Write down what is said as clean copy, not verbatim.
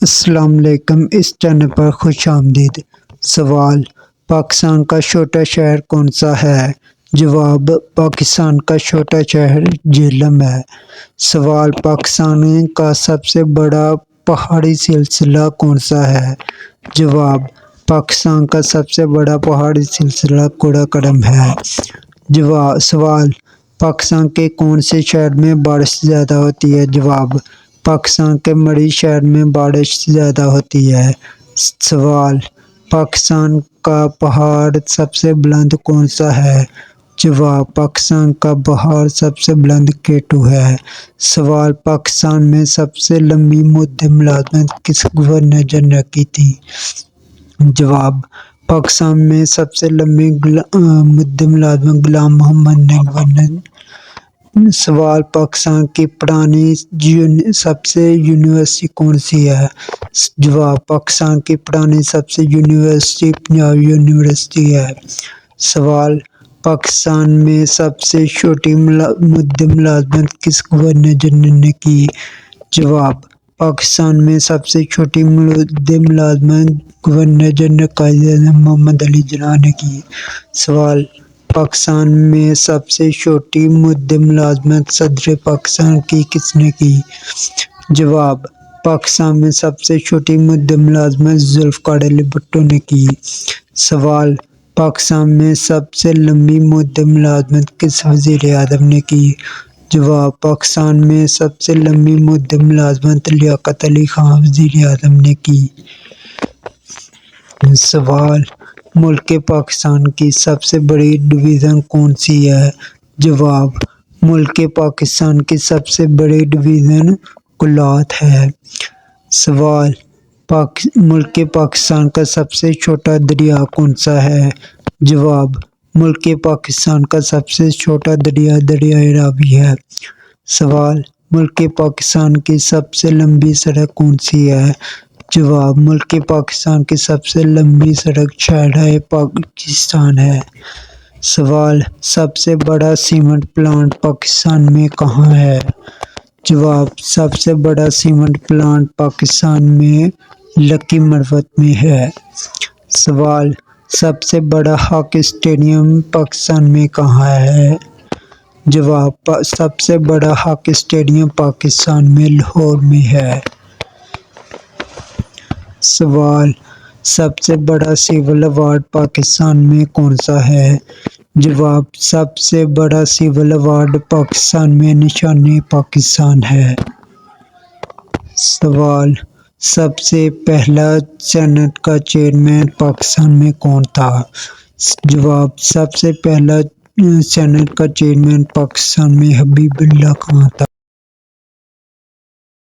السلام علیکم، اس چینل پر خوش آمدید۔ سوال: پاکستان کا چھوٹا شہر کون سا ہے؟ جواب: پاکستان کا چھوٹا شہر جہلم ہے۔ سوال: پاکستان کا سب سے بڑا پہاڑی سلسلہ کون سا ہے؟ جواب: پاکستان کا سب سے بڑا پہاڑی سلسلہ قراقرم ہے۔ سوال: پاکستان کے کون سے شہر میں بارش زیادہ ہوتی ہے؟ جواب: پاکستان کے مریخ شہر میں بارش زیادہ ہوتی ہے۔ سوال: پاکستان کا پہاڑ سب سے بلند کون سا ہے؟ جواب: پاکستان کا پہاڑ سب سے بلند K2 ہے۔ سوال: پاکستان میں سب سے لمبی مدت ملازمت کس گورنر جنرل کی تھی؟ جواب: پاکستان میں سب سے لمبی مدت ملازمت غلام محمد نے گورنر۔ سوال: پاکستان کی پرانی سب سے یونیورسٹی کون سی ہے؟ جواب: پاکستان کی پرانی سب سے یونیورسٹی پنجاب یونیورسٹی ہے۔ سوال: پاکستان میں سب سے چھوٹی مدت ملازمت کس گورنر جنرل نے کی؟ جواب: پاکستان میں سب سے چھوٹی مدت ملازمت گورنر جنرل قائد اعظم محمد علی جناح نے کی۔ سوال: پاکستان میں سب سے چھوٹی مدت ملازمت صدر پاکستان کی کس نے کی؟ جواب: پاکستان میں سب سے چھوٹی مدت ملازمت ذوالفقار علی بھٹو نے کی۔ سوال: پاکستان میں سب سے لمبی مدت ملازمت کس وزیر اعظم نے کی؟ جواب: پاکستان میں سب سے لمبی مدت ملازمت لیاقت علی خان وزیر اعظم نے کی۔ سوال: ملک پاکستان کی سب سے بڑی ڈویژن کون سی ہے؟ جواب: ملک پاکستان کی سب سے بڑی ڈویژن کولات ہے۔ سوال: ملک پاکستان کا سب سے چھوٹا دریا کون سا ہے؟ جواب: ملک پاکستان کا سب سے چھوٹا دریا دریائے راوی ہے۔ سوال: ملک پاکستان کی سب سے لمبی سڑک کون سی ہے؟ جواب: ملک پاکستان کی سب سے لمبی سڑک شاہراہ پاکستان ہے۔ سوال: سب سے بڑا سیمنٹ پلانٹ پاکستان میں کہاں ہے؟ جواب: سب سے بڑا سیمنٹ پلانٹ پاکستان میں لکی مروت میں ہے۔ سوال: سب سے بڑا ہاکی اسٹیڈیم پاکستان میں کہاں ہے؟ جواب: سب سے بڑا ہاکی اسٹیڈیم پاکستان میں لاہور میں ہے۔ سوال: سب سے بڑا سول ایوارڈ پاکستان میں کون سا ہے؟ جواب: سب سے بڑا سول ایوارڈ پاکستان میں نشان پاکستان ہے۔ سوال: سب سے پہلا سینیٹ کا چیئرمین پاکستان میں کون تھا؟ جواب: سب سے پہلا سینیٹ کا چیئرمین پاکستان میں حبیب اللہ خان تھا۔